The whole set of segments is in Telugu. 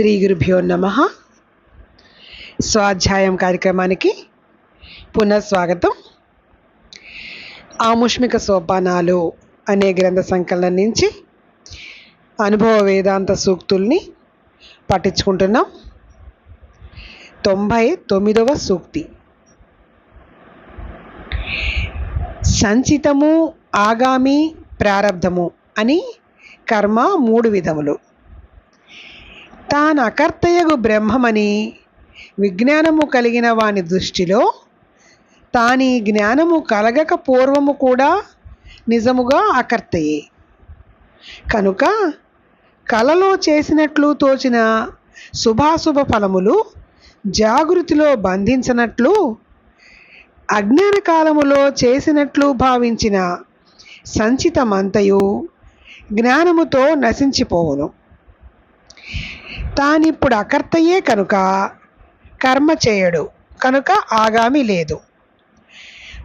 శ్రీ గురుభ్యో నమః. స్వాధ్యాయం కార్యక్రమానికి పునఃస్వాగతం. ఆముష్మిక సోపానాలు అనే గ్రంథ సంకలనం నుంచి అనుభవ వేదాంత సూక్తుల్ని పఠించుకుంటున్నాం. 99వ సూక్తి. సంచితము, ఆగామి, ప్రారబ్ధము అని కర్మ 3 విధములు. తాను అకర్తయగు బ్రహ్మమని విజ్ఞానము కలిగిన వాని దృష్టిలో తాని జ్ఞానము కలగక పూర్వము కూడా నిజముగా అకర్తయే. కనుక కలలో చేసినట్లు తోచిన శుభాశుభ ఫలములు జాగృతిలో బంధించినట్లు అజ్ఞాన కాలములో చేసినట్లు భావించిన సంచితమంతయు జ్ఞానముతో నశించిపోవును. తానిప్పుడు అకర్తయే కనుక కర్మ చేయడు, కనుక ఆగామి లేదు.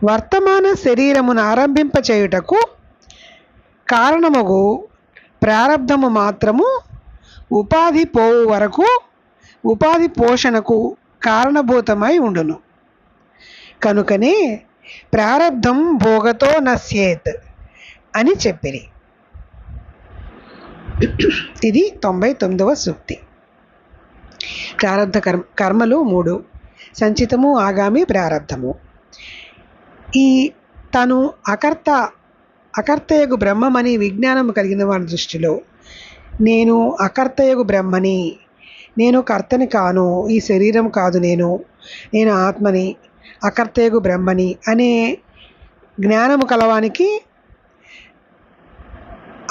వర్తమాన శరీరమును ఆరంభింపచేయుటకు కారణమగు ప్రారబ్ధము మాత్రము ఉపాధి పోవు వరకు ఉపాధి పోషణకు కారణభూతమై ఉండును. కనుకనే ప్రారబ్ధం భోగతో నశ్యేత్ అని చెప్పిరి. ఇది 99వ సూక్తి. ప్రారబ్ధ కర్మలు 3: సంచితము, ఆగామి, ప్రారబ్ధము. ఈ తను అకర్తయగు బ్రహ్మమని విజ్ఞానం కలిగిన వాడి దృష్టిలో నేను అకర్తయగు బ్రహ్మని, నేను కర్తని కాను, ఈ శరీరం కాదు, నేను ఆత్మని, అకర్తయగు బ్రహ్మని అనే జ్ఞానము కలవానికి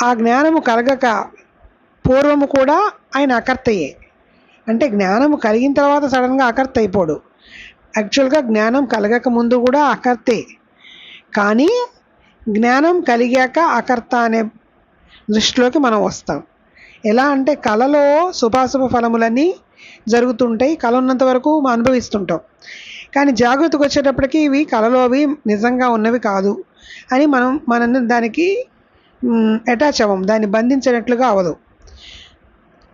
ఆ జ్ఞానము కలగక పూర్వము కూడా ఆయన అకర్తయే. అంటే జ్ఞానము కలిగిన తర్వాత సడన్గా అకర్త అయిపోడు. యాక్చువల్గా జ్ఞానం కలగక ముందు కూడా అకర్తే, కానీ జ్ఞానం కలిగాక అకర్త అనే దృష్టిలోకి మనం వస్తాం. ఎలా అంటే కళలో శుభాశుభ ఫలములన్నీ జరుగుతుంటాయి, కళ ఉన్నంత వరకు అనుభవిస్తుంటాం. కానీ జాగృతికి వచ్చేటప్పటికి ఇవి కళలో అవి నిజంగా ఉన్నవి కాదు అని మనం దానికి అటాచ్ అవ్వం, దాన్ని బంధించినట్లుగా అవ్వదు.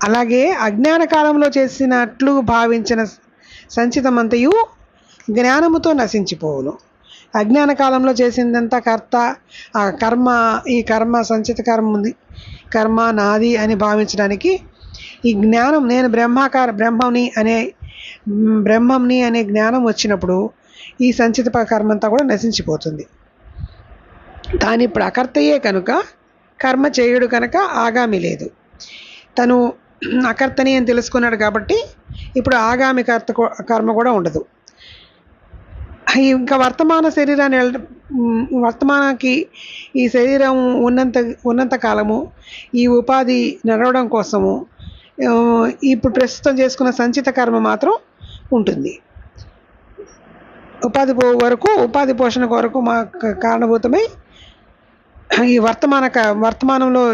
అలాగే అజ్ఞాన కాలంలో చేసినట్లు భావించిన సంచితమంతయు జ్ఞానముతో నశించిపోవును. అజ్ఞాన కాలంలో చేసిందంతా ఈ కర్మ సంచిత కర్మ ఉంది, కర్మ నాది అని భావించడానికి ఈ జ్ఞానం నేను బ్రహ్మంని అనే జ్ఞానం వచ్చినప్పుడు ఈ సంచిత కర్మ అంతా కూడా నశించిపోతుంది. తాను ఇప్పుడు అకర్తయే కనుక కర్మ చేయుడు, కనుక ఆగామి లేదు. తను అకర్తని అని తెలుసుకున్నాడు కాబట్టి ఇప్పుడు ఆగామి కర్మ కూడా ఉండదు. ఇంకా వర్తమానానికి ఈ శరీరం ఉన్నంత కాలము ఈ ఉపాధి నడవడం కోసము ఇప్పుడు ప్రస్తుతం చేసుకున్న సంచిత కర్మ మాత్రం ఉంటుంది. ఉపాధి పోషణ వరకు మా కారణభూతమై ఈ వర్తమానంలో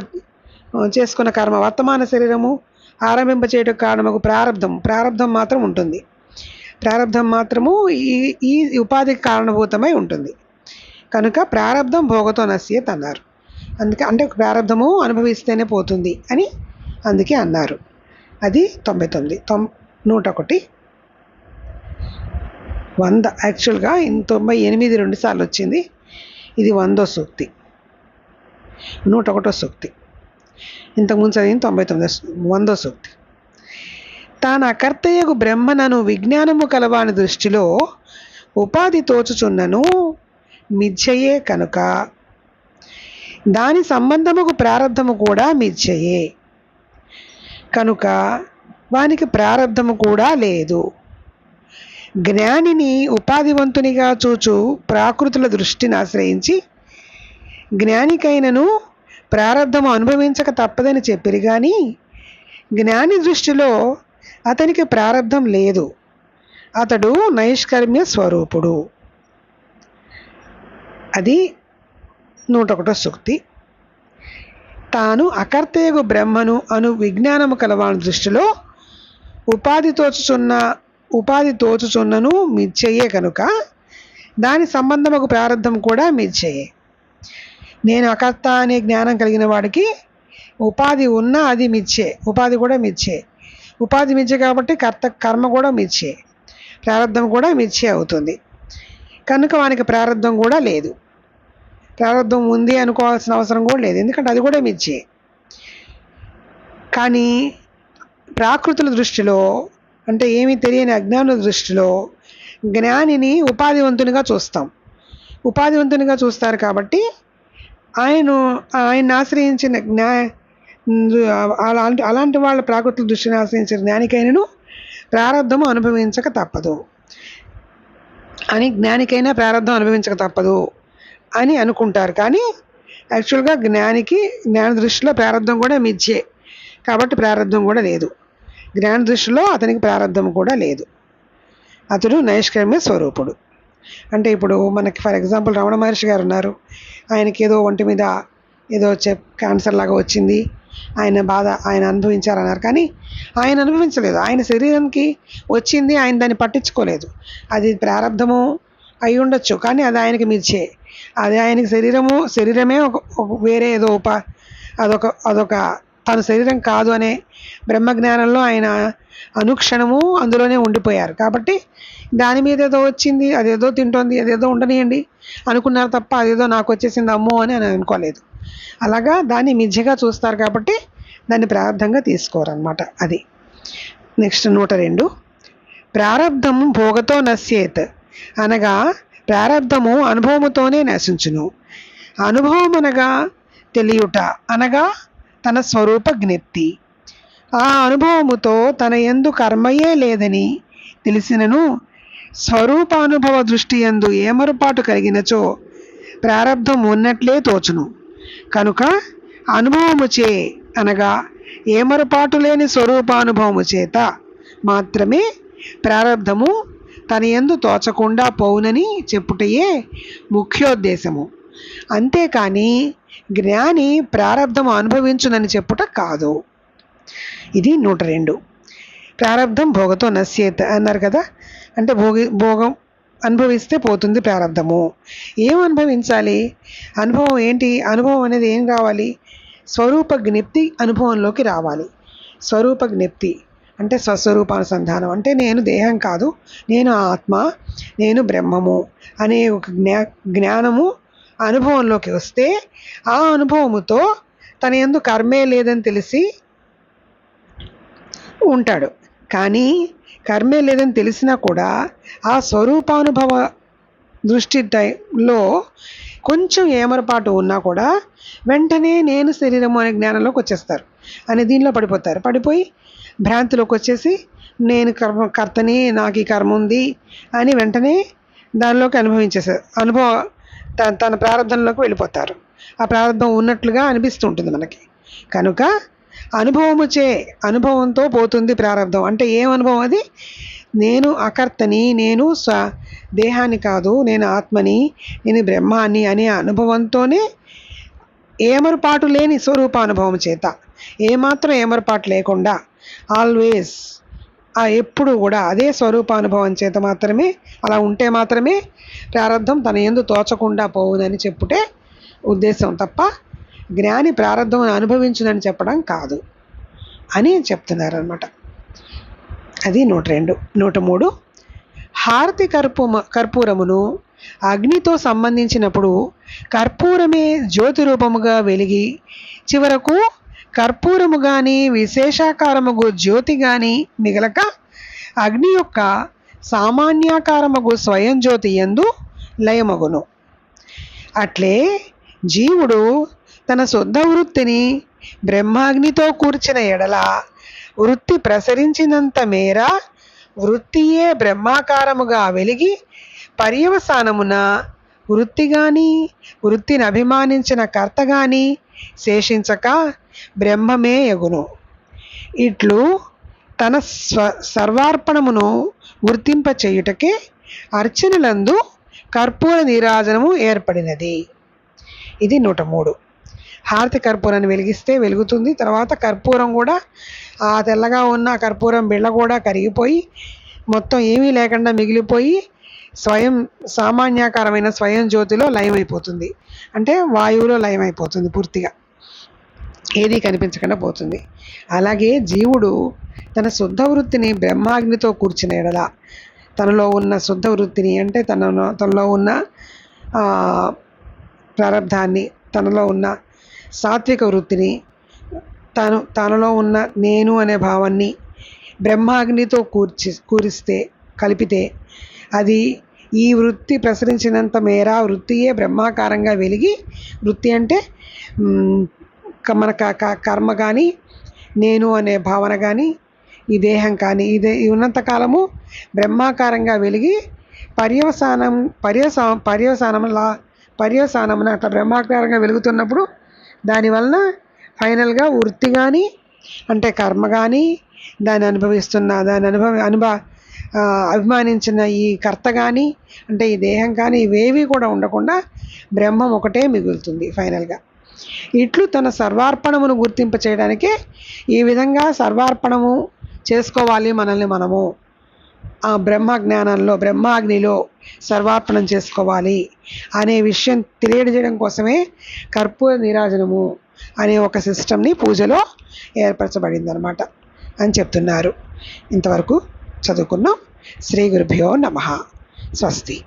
చేసుకున్న కర్మ, వర్తమాన శరీరము ఆరంభింపచేయటం కారణము ప్రారబ్ధం మాత్రం ఉంటుంది. ప్రారబ్ధం మాత్రము ఈ ఉపాధికి కారణభూతమై ఉంటుంది. కనుక ప్రారబ్ధం భోగతో నశ్యేత్ అన్నారు. అంటే ప్రారబ్ధము అనుభవిస్తేనే పోతుంది అని అందుకే అన్నారు. అది 99. 101 100. యాక్చువల్గా 98 2 సార్లు వచ్చింది. ఇది 100వ సూక్తి, 101వ సూక్తి. ఇంతకుముందు చదివింది 100వ సూక్తి. తాను అకర్తయగు బ్రహ్మనను విజ్ఞానము కలవాని దృష్టిలో ఉపాధి తోచుచున్నను మిథ్యయే కనుక దాని సంబంధముకు ప్రారబ్ధము కూడా మిథ్యయే. కనుక వానికి ప్రారబ్ధము కూడా లేదు. జ్ఞానిని ఉపాధివంతునిగా చూచు ప్రాకృతుల దృష్టిని ఆశ్రయించి జ్ఞానికైనను ప్రారబ్ధము అనుభవించక తప్పదని చెప్పిరి కానీ జ్ఞాని దృష్టిలో అతనికి ప్రారబ్ధం లేదు, అతడు నైష్కర్మ్య స్వరూపుడు. అది 101వ సూక్తి. తాను అకర్తయగు బ్రహ్మను అను విజ్ఞానము కలవాని దృష్టిలో ఉపాధి తోచుచున్నను మిథ్యయే కనుక దాని సంబంధముకు ప్రారబ్ధం కూడా మిథ్యయే. నేను అకర్త అనే జ్ఞానం కలిగిన వాడికి ఉపాధి ఉన్నా అది మిథ్యే, ఉపాధి కూడా మిథ్యే. ఉపాధి మిథ్య కాబట్టి కర్మ కూడా మిథ్యే, ప్రారంధం కూడా మిథ్యే అవుతుంది. కనుక వానికి ప్రారంధం కూడా లేదు. ప్రారంధం ఉంది అనుకోవాల్సిన అవసరం కూడా లేదు, ఎందుకంటే అది కూడా మిథ్యే. కానీ ప్రాకృతుల దృష్టిలో, అంటే ఏమీ తెలియని అజ్ఞానుల దృష్టిలో జ్ఞానిని ఉపాధివంతునిగా చూస్తాం. ఉపాధివంతునిగా చూస్తారు కాబట్టి ఆయన ఆశ్రయించిన అలాంటి వాళ్ళ ప్రాకృతుల దృష్టిని ఆశ్రయించిన జ్ఞానికైనను ప్రారంధము అనుభవించక తప్పదు అని, జ్ఞానికైనా ప్రారంధం అనుభవించక తప్పదు అని అనుకుంటారు. కానీ యాక్చువల్గా జ్ఞాన దృష్టిలో ప్రారంధం కూడా మిథ్యే కాబట్టి ప్రారంధం కూడా లేదు. జ్ఞాన దృష్టిలో అతనికి ప్రారంధం కూడా లేదు. అతడు నైష్కర్మ్య స్వరూపుడు. అంటే ఇప్పుడు మనకి ఫర్ ఎగ్జాంపుల్ రమణ మహర్షి గారు ఉన్నారు. ఆయనకి ఏదో ఒంటి మీద ఏదో క్యాన్సర్ లాగా వచ్చింది, ఆయన అనుభవించారన్నారు. కానీ ఆయన అనుభవించలేదు, ఆయన శరీరానికి వచ్చింది, ఆయన దాన్ని పట్టించుకోలేదు. అది ప్రారంధము అయి ఉండొచ్చు, కానీ అది ఆయనకి మిథ్యే. అది ఆయనకి శరీరమే ఒక వేరే ఏదో అదొక తన శరీరం కాదు అనే బ్రహ్మజ్ఞానంలో ఆయన అనుక్షణము అందులోనే ఉండిపోయారు. కాబట్టి దాని మీద ఏదో వచ్చింది, అదేదో తింటోంది, అదేదో ఉండనియండి అనుకున్నారు తప్ప అదేదో నాకు వచ్చేసింది అమ్మో అని అనుకోలేదు. అలాగా దాన్ని మిథ్యగా చూస్తారు కాబట్టి దాన్ని ప్రారంధంగా తీసుకోరన్నమాట. అది నెక్స్ట్ 102. ప్రారబ్ధము భోగతో నశ్యేత్ అనగా ప్రారబ్ధము అనుభవముతోనే నశించును. అనుభవం అనగా తెలియుట అనగా తన స్వరూప జ్ఞప్తి. ఆ అనుభవముతో తన యందు కర్మయే లేదని తెలిసినను స్వరూపానుభవ దృష్టి యందు ఏమరుపాటు కలిగినచో ప్రారబ్ధం ఉన్నట్లే తోచును. కనుక అనుభవముచే అనగా ఏమరుపాటు లేని స్వరూపానుభవము చేత మాత్రమే ప్రారబ్ధము తన యందు తోచకుండా పోవునని చెప్పుటయే ముఖ్యోద్దేశము. అంతేకాని జ్ఞాని ప్రారబ్ధము అనుభవించునని చెప్పుట కాదు. ఇది 102. ప్రారబ్ధం భోగతో నశ్యేత్ అన్నారు కదా, అంటే భోగం అనుభవిస్తే పోతుంది ప్రారబ్ధము. ఏం అనుభవించాలి? అనుభవం ఏంటి? అనుభవం అనేది ఏం రావాలి? స్వరూప జ్ఞప్తి అనుభవంలోకి రావాలి. స్వరూప జ్ఞప్తి అంటే స్వస్వరూపానుసంధానం. అంటే నేను దేహం కాదు, నేను ఆత్మ, నేను బ్రహ్మము అనే ఒక జ్ఞానము అనుభవంలోకి వస్తే ఆ అనుభవముతో తన యందు కర్మే లేదని తెలిసి ఉంటాడు. కానీ కర్మే లేదని తెలిసినా కూడా ఆ స్వరూపానుభవ దృష్టిలో కొంచెం ఏమరపాటు ఉన్నా కూడా వెంటనే నేను శరీరము అనే జ్ఞానంలోకి వచ్చేస్తారు, అనే దీనిలో పడిపోయి భ్రాంతిలోకి వచ్చేసి నేను కర్తని, నాకు ఈ కర్మ ఉంది అని వెంటనే దానిలోకి అనుభవం తన ప్రారంధంలోకి వెళ్ళిపోతారు. ఆ ప్రారంధం ఉన్నట్లుగా అనిపిస్తుంటుంది మనకి. కనుక అనుభవంతో పోతుంది ప్రారంధం. అంటే ఏం అనుభవం అది? నేను అకర్తని, నేను దేహాన్ని కాదు, నేను ఆత్మని, నేను బ్రహ్మాన్ని అనే అనుభవంతోనే ఏమరుపాటు లేని స్వరూపానుభవం చేత, ఏమాత్రం ఏమరుపాటు లేకుండా ఆల్వేస్ ఎప్పుడు కూడా అదే స్వరూపానుభవం చేత మాత్రమే, అలా ఉంటే మాత్రమే ప్రారంధం తన యందు తోచకుండా పోవునని చెప్పుటే ఉద్దేశం తప్ప జ్ఞాని ప్రారంధం అనుభవించునని చెప్పడం కాదు అని చెప్తున్నారనమాట. అది 102. 103. హారతి కర్పూరమును అగ్నితో సంబంధించినప్పుడు కర్పూరమే జ్యోతి రూపముగా వెలిగి చివరకు కర్పూరము కానీ విశేషాకారముగు జ్యోతి కానీ మిగలక అగ్ని యొక్క సామాన్యాకారముగు స్వయం జ్యోతి యందు లయమగును. అట్లే జీవుడు తన శుద్ధ వృత్తిని బ్రహ్మాగ్నితో కూర్చిన ఎడల వృత్తి ప్రసరించినంత మేర వృత్తియే బ్రహ్మాకారముగా వెలిగి పర్యవసానమున వృత్తి కానీ వృత్తిని అభిమానించిన కర్త కానీ శేషించక బ్రహ్మమే యగును. ఇట్లు తన సర్వార్పణమును గుర్తింప చేయుటకే అర్చనలందు కర్పూర నీరాజనము ఏర్పడినది. ఇది 103. హారతి కర్పూరాన్ని వెలిగిస్తే వెలుగుతుంది. తర్వాత కర్పూరం కూడా ఆ తెల్లగా ఉన్న కర్పూరం బిళ్ళ కూడా కరిగిపోయి మొత్తం ఏమీ లేకుండా మిగిలిపోయి సామాన్యాకారమైన స్వయం జ్యోతిలో లయమైపోతుంది. అంటే వాయువులో లయమైపోతుంది పూర్తిగా. ఏదీ కనిపించకుండా పోతుంది. అలాగే జీవుడు తన శుద్ధ వృత్తిని బ్రహ్మాగ్నితో కూర్చిన ఎడల, తనలో ఉన్న శుద్ధ వృత్తిని అంటే తనలో ఉన్న ప్రారబ్ధాన్ని, తనలో ఉన్న సాత్విక వృత్తిని, తనలో ఉన్న నేను అనే భావాన్ని బ్రహ్మాగ్నితో కలిపితే అది ఈ వృత్తి ప్రసరించినంత మేర వృత్తియే బ్రహ్మాకారంగా వెలిగి, వృత్తి అంటే మన కర్మ కానీ, నేను అనే భావన కానీ, ఈ దేహం కానీ, ఉన్నంతకాలము బ్రహ్మాకారంగా వెలిగి పర్యవసానమున అట్లా బ్రహ్మాకారంగా వెలుగుతున్నప్పుడు దానివలన ఫైనల్గా వృత్తి కానీ అంటే కర్మ కానీ, అభిమానించిన ఈ కర్త కానీ అంటే ఈ దేహం కానీ ఇవేవి కూడా ఉండకుండా బ్రహ్మం ఒకటే మిగులుతుంది ఫైనల్గా. ఇట్లు తన సర్వార్పణమును గుర్తింప చేయడానికే ఈ విధంగా సర్వార్పణము చేసుకోవాలి మనల్ని మనము. ఆ బ్రహ్మజ్ఞానంలో, బ్రహ్మాగ్నిలో సర్వార్పణం చేసుకోవాలి అనే విషయం తెలియజేయడం కోసమే కర్పూర నీరాజనము అనే ఒక సిస్టమ్ని పూజలో ఏర్పరచబడింది అనమాట అని చెప్తున్నారు. ఇంతవరకు చదువుకున్నాం. శ్రీ గురుభ్యో నమః. స్వస్తి.